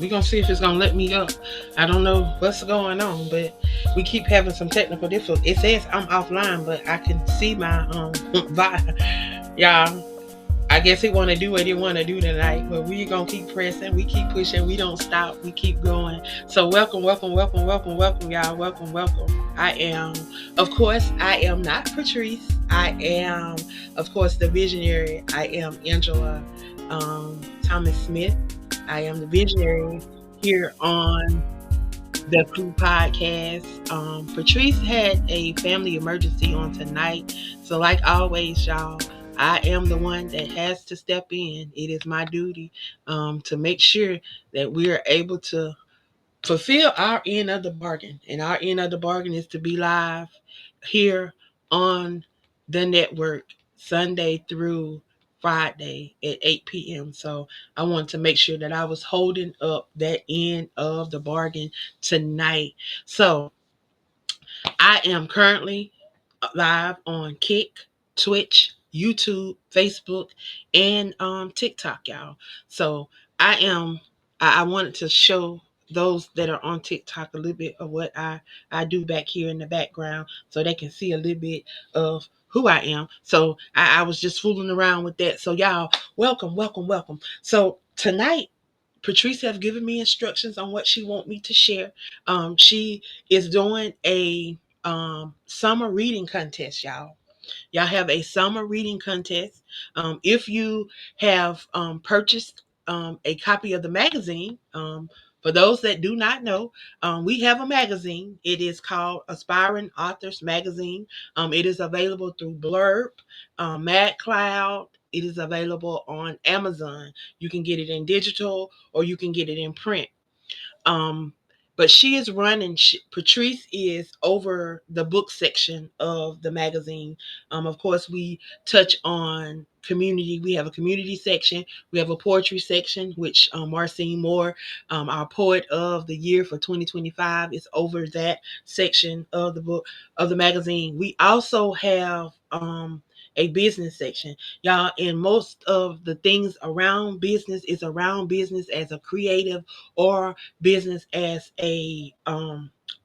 We're gonna see if it's gonna let me up. I don't know what's going on, but we keep having some technical difficulties. It says I'm offline, but I can see my vibe. Y'all, I guess it wanna do what it wanna do tonight, but we gonna keep pressing, we keep pushing, we don't stop, we keep going. So welcome, welcome, welcome, welcome, welcome, y'all. Welcome, welcome. Of course, I am not Patrice. I am, of course, the visionary. I am Angela Thomas Smith. I am the visionary here on the Crew Podcast. Patrice had a family emergency on tonight. So, like always, y'all, I am the one that has to step in. It is my duty to make sure that we are able to fulfill our end of the bargain. And our end of the bargain is to be live here on the network Sunday through Friday at 8 p.m. So I wanted to make sure that I was holding up that end of the bargain tonight. So I am currently live on Kick, Twitch, YouTube, Facebook, and TikTok, y'all. So I am. I wanted to show those that are on TikTok a little bit of what I do back here in the background, so they can see a little bit of who I am. So I was just fooling around with that. So y'all, welcome, welcome, welcome. So tonight Patrice have given me instructions on what she want me to share. She is doing a summer reading contest, y'all. Y'all have a summer reading contest. If you have purchased a copy of the magazine, for those that do not know, we have a magazine. It is called Aspiring Authors Magazine. It is available through Blurb, Mad Cloud. It is available on Amazon. You can get it in digital or you can get it in print. Um, but she is running. Patrice is over the book section of the magazine. Of course, we touch on community. We have a community section. We have a poetry section, which Marcine Moore, our poet of the year for 2025, is over that section of the book of the magazine. We also have a business section, y'all, and most of the things around business is around business as a creative or business as a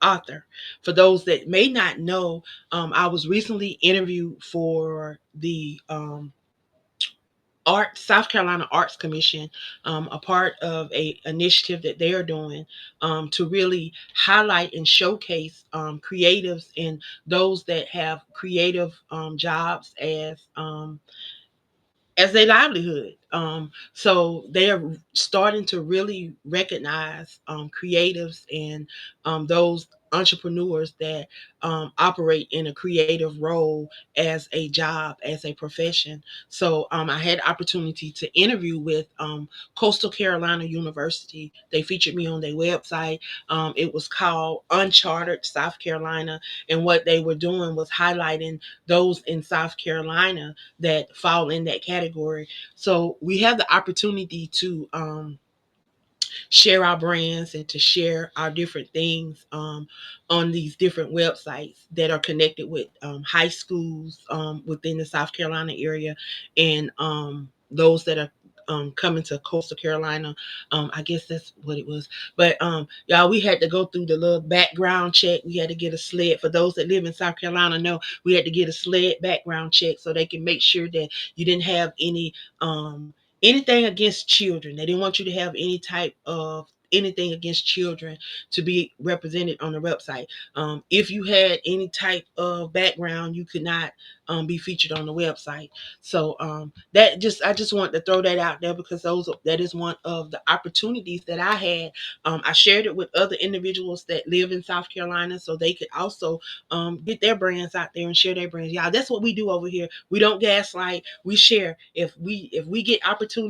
author. For those that may not know, I was recently interviewed for the South Carolina Arts Commission, a part of a initiative that they are doing to really highlight and showcase creatives and those that have creative jobs as their livelihood. So they are starting to really recognize creatives and those entrepreneurs that operate in a creative role as a job, as a profession. So I had opportunity to interview with Coastal Carolina University. They featured me on their website. It was called Uncharted South Carolina, and what they were doing was highlighting those in South Carolina that fall in that category. So we have the opportunity to share our brands and to share our different things on these different websites that are connected with high schools within the South Carolina area and those that are coming to Coastal Carolina. I guess that's what it was. But y'all, we had to go through the little background check. We had to get a sled. For those that live in South Carolina, know we had to get a sled background check so they can make sure that you didn't have anything against children. They didn't want you to have any type of anything against children to be represented on the website. If you had any type of background, you could not be featured on the website. So I just want to throw that out there because that is one of the opportunities that I had. I shared it with other individuals that live in South Carolina so they could also get their brands out there and share their brands. Y'all, that's what we do over here. We don't gaslight. We share. If we get opportunity